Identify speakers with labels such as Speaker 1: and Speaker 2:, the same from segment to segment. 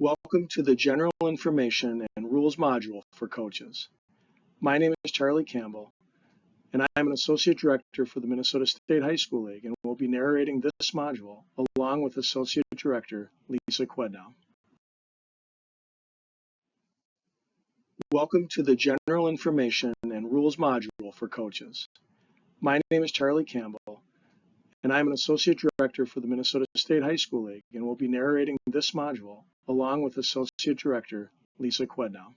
Speaker 1: Welcome to the General Information and Rules module for coaches. My name is Charlie Campbell, and I am an Associate Director for the Minnesota State High School League and will be narrating this module along with Associate Director Lisa Quednow. Welcome to the General Information and Rules module for coaches. My name is Charlie Campbell, and I am an Associate Director for the Minnesota State High School League and will be narrating this module along with Associate Director Lisa Quednow.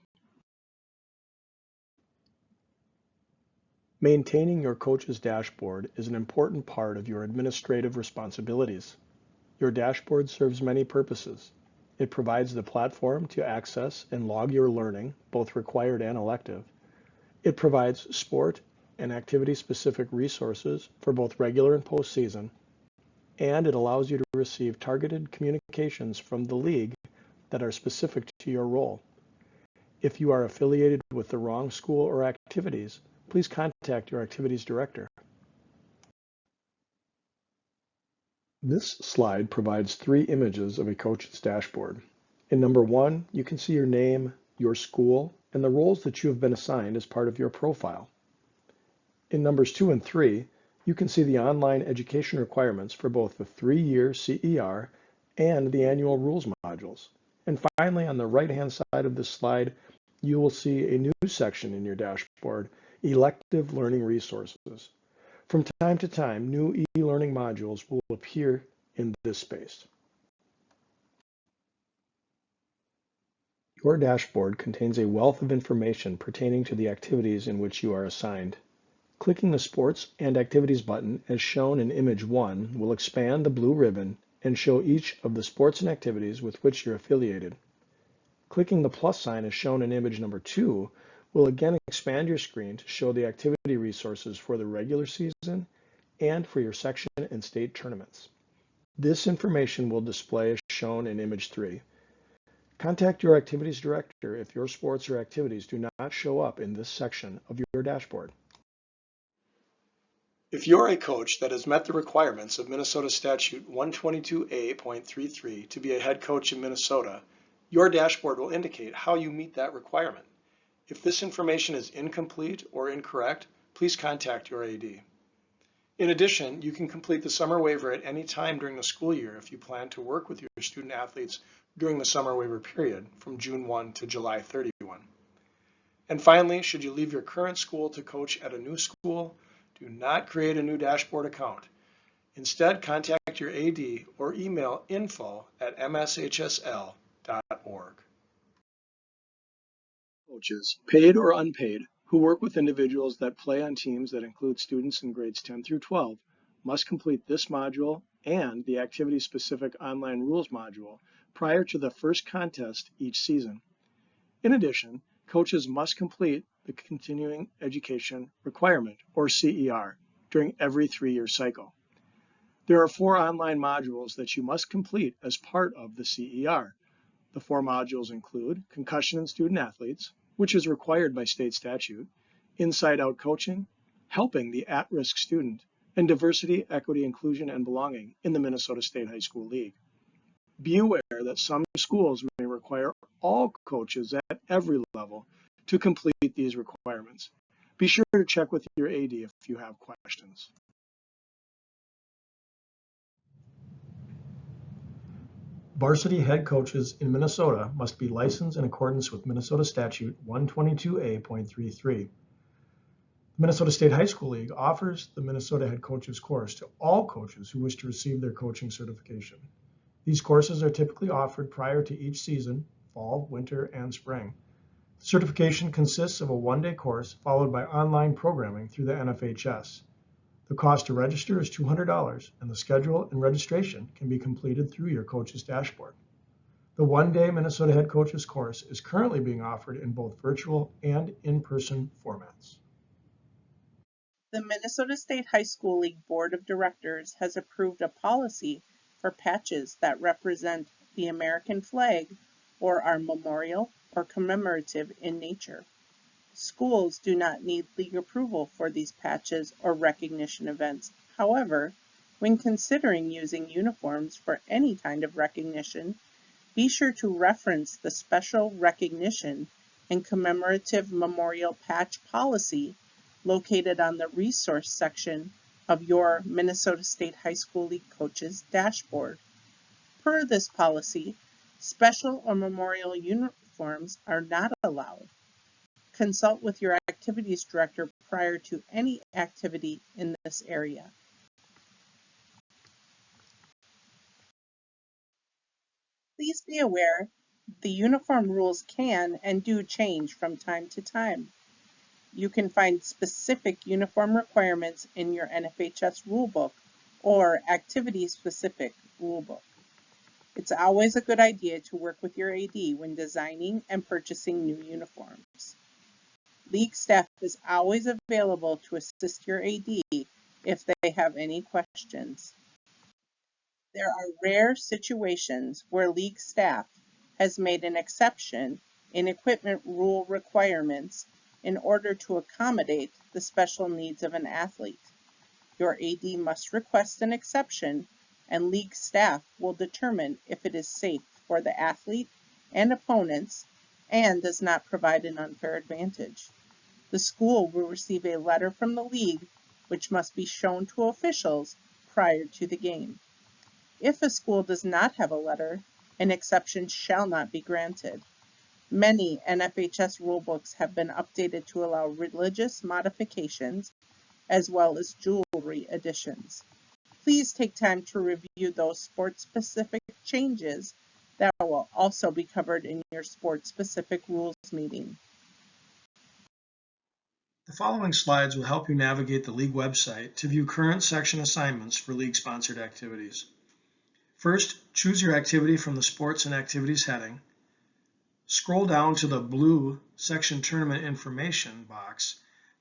Speaker 1: Maintaining your coach's dashboard is an important part of your administrative responsibilities. Your dashboard serves many purposes. It provides the platform to access and log your learning, both required and elective. It provides sport and activity-specific resources for both regular and postseason, and it allows you to receive targeted communications from the league that are specific to your role. If you are affiliated with the wrong school or activities, please contact your activities director. This slide provides 3 images of a coach's dashboard. In number 1, you can see your name, your school, and the roles that you have been assigned as part of your profile. In numbers 2 and 3, you can see the online education requirements for both the 3-year CER and the annual rules modules. And finally, on the right-hand side of this slide, you will see a new section in your dashboard, Elective Learning Resources. From time to time, new e-learning modules will appear in this space. Your dashboard contains a wealth of information pertaining to the activities in which you are assigned. Clicking the Sports and Activities button, as shown in Image 1, will expand the blue ribbon and show each of the sports and activities with which you're affiliated. Clicking the plus sign, as shown in Image number 2, will again expand your screen to show the activity resources for the regular season and for your section and state tournaments. This information will display as shown in Image 3. Contact your activities director if your sports or activities do not show up in this section of your dashboard. If you're a coach that has met the requirements of Minnesota Statute 122A.33 to be a head coach in Minnesota, your dashboard will indicate how you meet that requirement. If this information is incomplete or incorrect, please contact your AD. In addition, you can complete the summer waiver at any time during the school year if you plan to work with your student athletes during the summer waiver period from June 1 to July 31. And finally, should you leave your current school to coach at a new school, do not create a new dashboard account. Instead, contact your AD or email info@mshsl.org. Coaches, paid or unpaid, who work with individuals that play on teams that include students in grades 10 through 12 must complete this module and the activity-specific online rules module prior to the first contest each season. In addition, coaches must complete the Continuing Education Requirement, or CER, during every 3-year cycle. There are 4 online modules that you must complete as part of the CER. The 4 modules include Concussion and Student Athletes, which is required by state statute, Inside Out Coaching, Helping the At-Risk Student, and Diversity, Equity, Inclusion, and Belonging in the Minnesota State High School League. Be aware that some schools may require all coaches at every level to complete these requirements. Be sure to check with your AD if you have questions. Varsity head coaches in Minnesota must be licensed in accordance with Minnesota Statute 122A.33. The Minnesota State High School League offers the Minnesota Head Coaches course to all coaches who wish to receive their coaching certification. These courses are typically offered prior to each season, fall, winter, and spring. The certification consists of a 1-day course followed by online programming through the NFHS. The cost to register is $200, and the schedule and registration can be completed through your coach's dashboard. The 1-day Minnesota Head Coaches course is currently being offered in both virtual and in-person formats.
Speaker 2: The Minnesota State High School League Board of Directors has approved a policy for patches that represent the American flag or are memorial or commemorative in nature. Schools do not need league approval for these patches or recognition events. However, when considering using uniforms for any kind of recognition, Be sure to reference the Special Recognition and Commemorative Memorial Patch Policy located on the Resource section of your Minnesota State High School League Coaches dashboard. Per this policy, special or memorial uniforms are not allowed. Consult with your activities director prior to any activity in this area. Please be aware the uniform rules can and do change from time to time. You can find specific uniform requirements in your NFHS rulebook or activity-specific rulebook. It's always a good idea to work with your AD when designing and purchasing new uniforms. League staff is always available to assist your AD if they have any questions. There are rare situations where league staff has made an exception in equipment rule requirements in order to accommodate the special needs of an athlete. Your AD must request an exception, and league staff will determine if it is safe for the athlete and opponents and does not provide an unfair advantage. The school will receive a letter from the league, which must be shown to officials prior to the game. If a school does not have a letter, an exception shall not be granted. Many NFHS rulebooks have been updated to allow religious modifications as well as jewelry additions. Please take time to review those sports-specific changes that will also be covered in your sports-specific rules meeting.
Speaker 1: The following slides will help you navigate the league website to view current section assignments for league-sponsored activities. First, choose your activity from the Sports and Activities heading. Scroll down to the blue Section Tournament Information box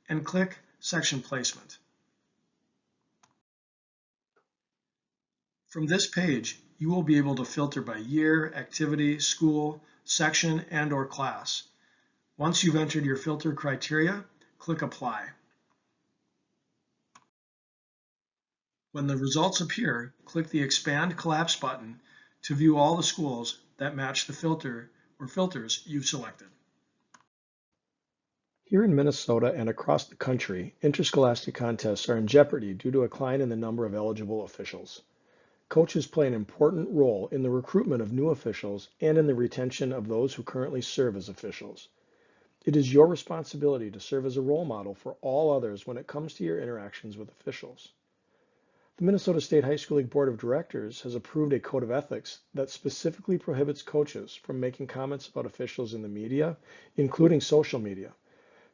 Speaker 1: and click Section Placement. From this page, you will be able to filter by year, activity, school, section, and/or class. Once you've entered your filter criteria, click Apply. When the results appear, click the Expand Collapse button to view all the schools that match the filter or filters you've selected. Here in Minnesota and across the country, interscholastic contests are in jeopardy due to a decline in the number of eligible officials. Coaches play an important role in the recruitment of new officials and in the retention of those who currently serve as officials. It is your responsibility to serve as a role model for all others when it comes to your interactions with officials. The Minnesota State High School League Board of Directors has approved a code of ethics that specifically prohibits coaches from making comments about officials in the media, including social media.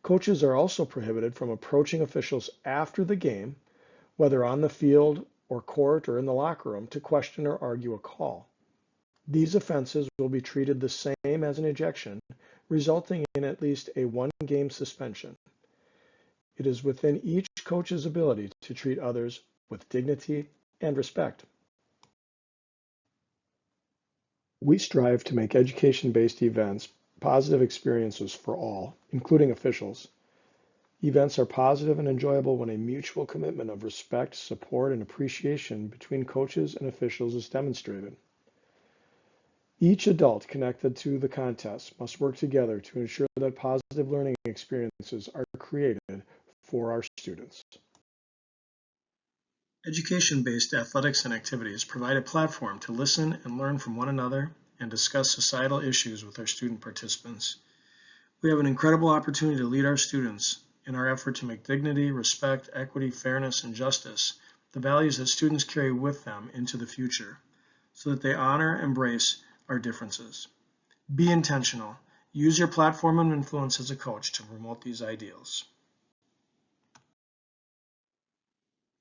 Speaker 1: Coaches are also prohibited from approaching officials after the game, whether on the field or court or in the locker room, to question or argue a call. These offenses will be treated the same as an ejection, resulting in at least a one-game suspension. It is within each coach's ability to treat others with dignity and respect. We strive to make education-based events positive experiences for all, including officials. Events are positive and enjoyable when a mutual commitment of respect, support, and appreciation between coaches and officials is demonstrated. Each adult connected to the contest must work together to ensure that positive learning experiences are created for our students. Education-based athletics and activities provide a platform to listen and learn from one another and discuss societal issues with our student participants. We have an incredible opportunity to lead our students in our effort to make dignity, respect, equity, fairness, and justice the values that students carry with them into the future, so that they honor and embrace our differences. Be intentional. Use your platform and influence as a coach to promote these ideals.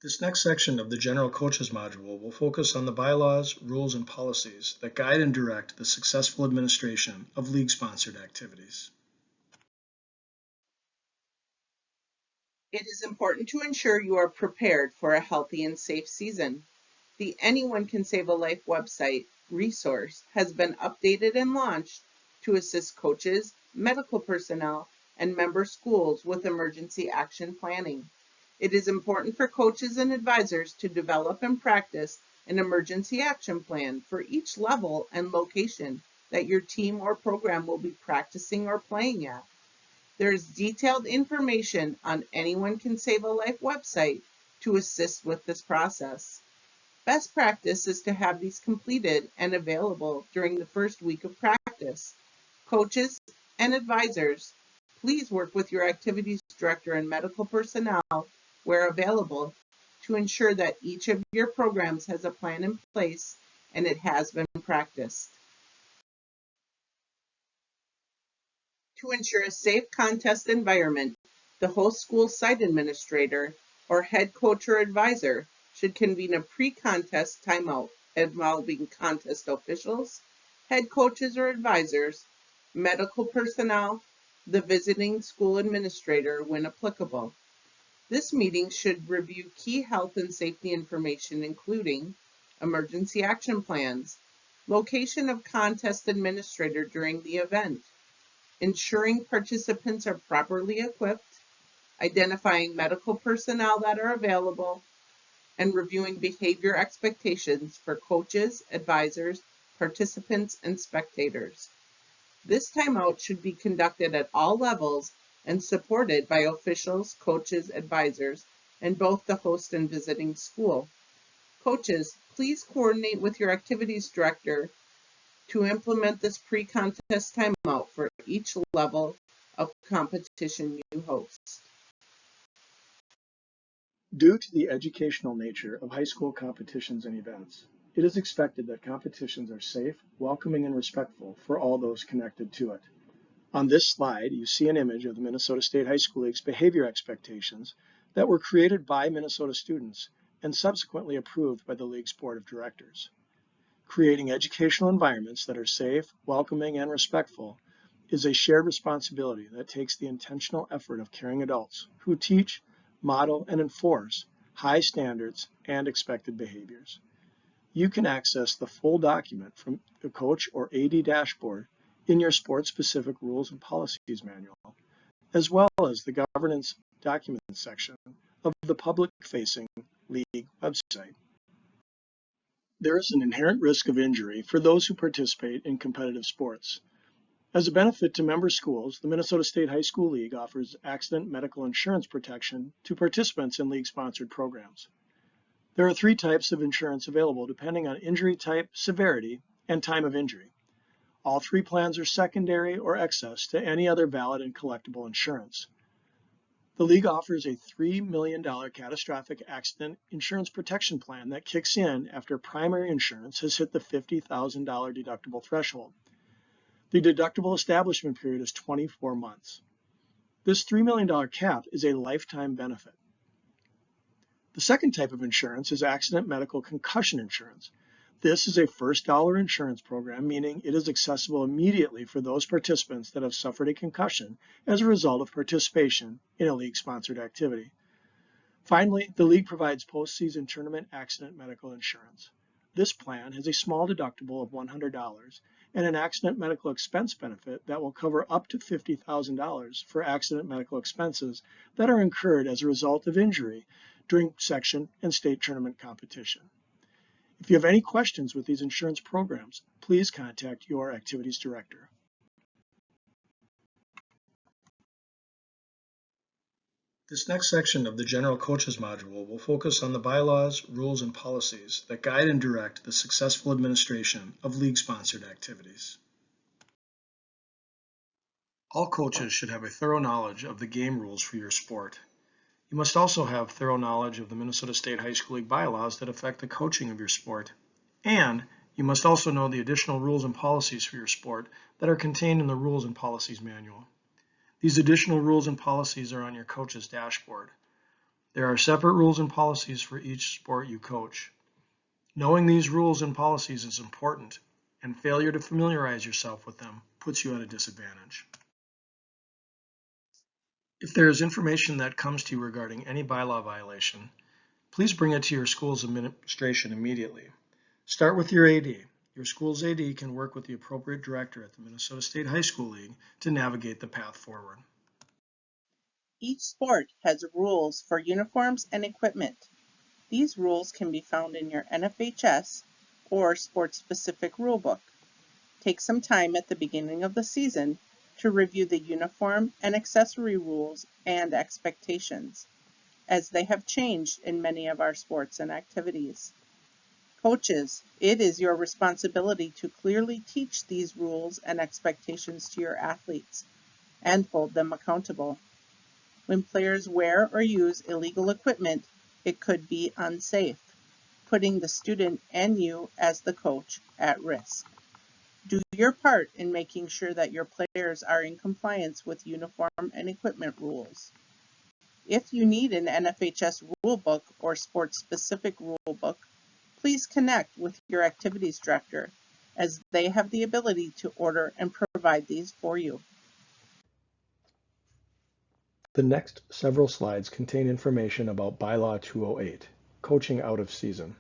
Speaker 1: This next section of the General Coaches module will focus on the bylaws, rules, and policies that guide and direct the successful administration of league-sponsored activities.
Speaker 2: It is important to ensure you are prepared for a healthy and safe season. The Anyone Can Save a Life website resource has been updated and launched to assist coaches, medical personnel, and member schools with emergency action planning. It is important for coaches and advisors to develop and practice an emergency action plan for each level and location that your team or program will be practicing or playing at. There is detailed information on Anyone Can Save a Life website to assist with this process. Best practice is to have these completed and available during the first week of practice. Coaches and advisors, please work with your activities director and medical personnel where available to ensure that each of your programs has a plan in place and it has been practiced. To ensure a safe contest environment, the host school site administrator or head coach or advisor should convene a pre-contest timeout involving contest officials, head coaches or advisors, medical personnel, the visiting school administrator when applicable. This meeting should review key health and safety information including emergency action plans, location of contest administrator during the event, ensuring participants are properly equipped, identifying medical personnel that are available, and reviewing behavior expectations for coaches, advisors, participants, and spectators. This timeout should be conducted at all levels and supported by officials, coaches, advisors, and both the host and visiting school. Coaches, please coordinate with your activities director to implement this pre-contest timeout for each level of competition you host.
Speaker 1: Due to the educational nature of high school competitions and events, it is expected that competitions are safe, welcoming, and respectful for all those connected to it. On this slide, you see an image of the Minnesota State High School League's behavior expectations that were created by Minnesota students and subsequently approved by the League's Board of Directors. Creating educational environments that are safe, welcoming, and respectful is a shared responsibility that takes the intentional effort of caring adults who teach, model, and enforce high standards and expected behaviors. You can access the full document from the coach or AD dashboard in your sport-specific rules and policies manual, as well as the governance documents section of the public-facing league website. There is an inherent risk of injury for those who participate in competitive sports. As a benefit to member schools, the Minnesota State High School League offers accident medical insurance protection to participants in league-sponsored programs. There are 3 types of insurance available depending on injury type, severity, and time of injury. All 3 plans are secondary or excess to any other valid and collectible insurance. The League offers a $3 million catastrophic accident insurance protection plan that kicks in after primary insurance has hit the $50,000 deductible threshold. The deductible establishment period is 24 months. This $3 million cap is a lifetime benefit. The second type of insurance is accident medical concussion insurance. This is a first dollar insurance program, meaning it is accessible immediately for those participants that have suffered a concussion as a result of participation in a league-sponsored activity. Finally, the League provides postseason tournament accident medical insurance. This plan has a small deductible of $100 and an accident medical expense benefit that will cover up to $50,000 for accident medical expenses that are incurred as a result of injury during section and state tournament competition. If you have any questions with these insurance programs, please contact your activities director. This next section of the General Coaches module will focus on the bylaws, rules, and policies that guide and direct the successful administration of league-sponsored activities. All coaches should have a thorough knowledge of the game rules for your sport. You must also have thorough knowledge of the Minnesota State High School League bylaws that affect the coaching of your sport. And you must also know the additional rules and policies for your sport that are contained in the Rules and Policies Manual. These additional rules and policies are on your coach's dashboard. There are separate rules and policies for each sport you coach. Knowing these rules and policies is important, and failure to familiarize yourself with them puts you at a disadvantage. If there is information that comes to you regarding any bylaw violation, please bring it to your school's administration immediately. Start with your AD. Your school's AD can work with the appropriate director at the Minnesota State High School League to navigate the path forward.
Speaker 2: Each sport has rules for uniforms and equipment. These rules can be found in your NFHS or sports-specific rulebook. Take some time at the beginning of the season to review the uniform and accessory rules and expectations, as they have changed in many of our sports and activities. Coaches, it is your responsibility to clearly teach these rules and expectations to your athletes and hold them accountable. When players wear or use illegal equipment, it could be unsafe, putting the student and you as the coach at risk. Do your part in making sure that your players are in compliance with uniform and equipment rules. If you need an NFHS rulebook or sports-specific rulebook, please connect with your activities director, as they have the ability to order and provide these for you.
Speaker 1: The next several slides contain information about Bylaw 208, coaching out of season.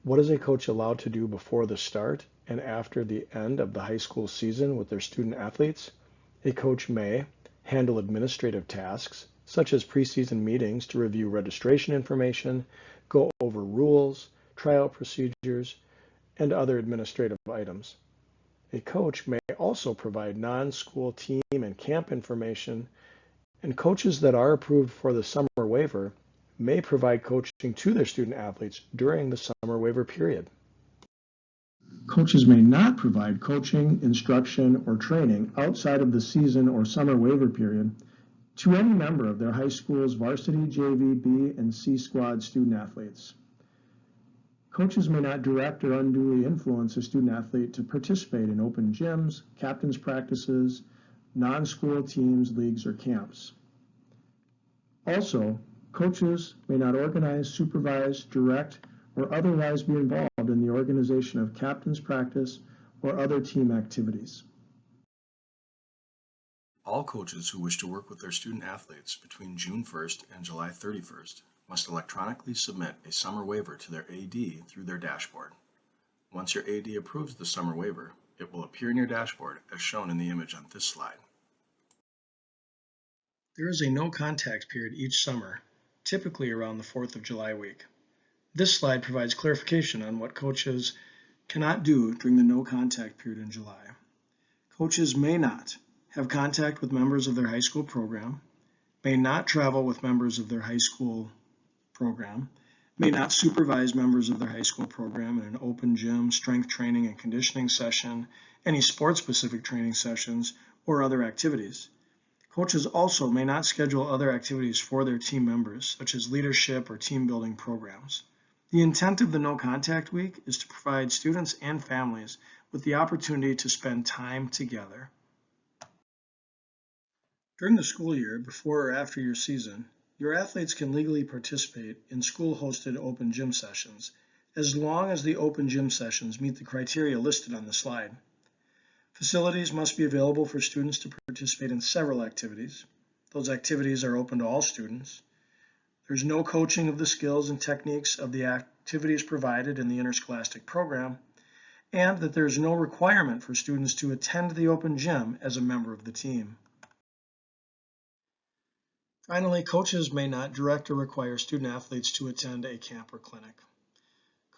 Speaker 1: What is a coach allowed to do before the start and after the end of the high school season with their student athletes? A coach may handle administrative tasks, such as preseason meetings to review registration information, go over rules, tryout procedures, and other administrative items. A coach may also provide non-school team and camp information, and coaches that are approved for the summer waiver may provide coaching to their student athletes during the summer waiver period. Coaches may not provide coaching, instruction, or training outside of the season or summer waiver period to any member of their high school's varsity, JV, B, and C squad student athletes. Coaches may not direct or unduly influence a student athlete to participate in open gyms, captain's practices, non-school teams, leagues, or camps. Also, coaches may not organize, supervise, direct, or otherwise be involved in the organization of captain's practice or other team activities.
Speaker 3: All coaches who wish to work with their student athletes between June 1st and July 31st must electronically submit a summer waiver to their AD through their dashboard. Once your AD approves the summer waiver, it will appear in your dashboard as shown in the image on this slide. There is a no contact period each summer, typically around the 4th of July week. This slide provides clarification on what coaches cannot do during the no contact period in July. Coaches may not have contact with members of their high school program, may not travel with members of their high school program, may not supervise members of their high school program in an open gym, strength training and conditioning session, any sports-specific training sessions, or other activities. Coaches also may not schedule other activities for their team members, such as leadership or team building programs. The intent of the No Contact Week is to provide students and families with the opportunity to spend time together. During the school year, before or after your season, your athletes can legally participate in school-hosted open gym sessions, as long as the open gym sessions meet the criteria listed on the slide. Facilities must be available for students to participate in several activities. Those activities are open to all students. There's no coaching of the skills and techniques of the activities provided in the interscholastic program, and that there's no requirement for students to attend the open gym as a member of the team. Finally, coaches may not direct or require student athletes to attend a camp or clinic.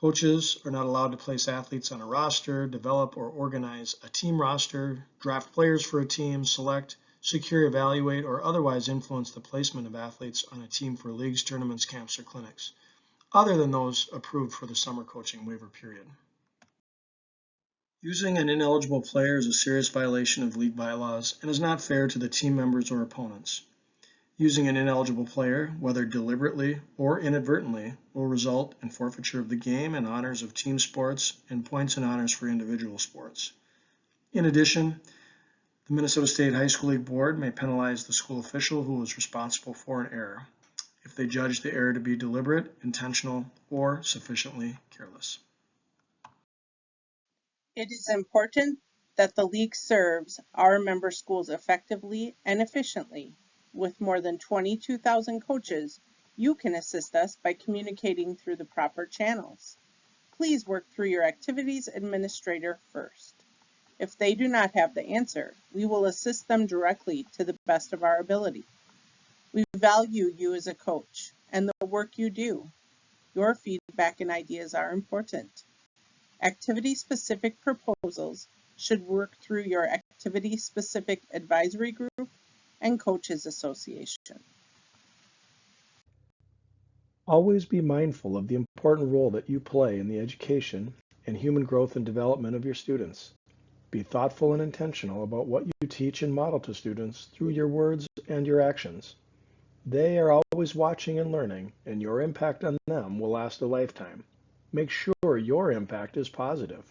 Speaker 3: Coaches are not allowed to place athletes on a roster, develop or organize a team roster, draft players for a team, select, secure, evaluate, or otherwise influence the placement of athletes on a team for leagues, tournaments, camps, or clinics, other than those approved for the summer coaching waiver period. Using an ineligible player is a serious violation of league bylaws and is not fair to the team members or opponents. Using an ineligible player, whether deliberately or inadvertently, will result in forfeiture of the game and honors of team sports and points and honors for individual sports. In addition, the Minnesota State High School League Board may penalize the school official who was responsible for an error, if they judge the error to be deliberate, intentional, or sufficiently careless.
Speaker 2: It is important that the league serves our member schools effectively and efficiently. With more than 22,000 coaches, you can assist us by communicating through the proper channels. Please work through your activities administrator first. If they do not have the answer, we will assist them directly to the best of our ability. We value you as a coach and the work you do. Your feedback and ideas are important. Activity-specific proposals should work through your activity-specific advisory group and coaches association.
Speaker 1: Always be mindful of the important role that you play in the education and human growth and development of your students. Be thoughtful and intentional about what you teach and model to students through your words and your actions. They are always watching and learning, and your impact on them will last a lifetime. Make sure your impact is positive.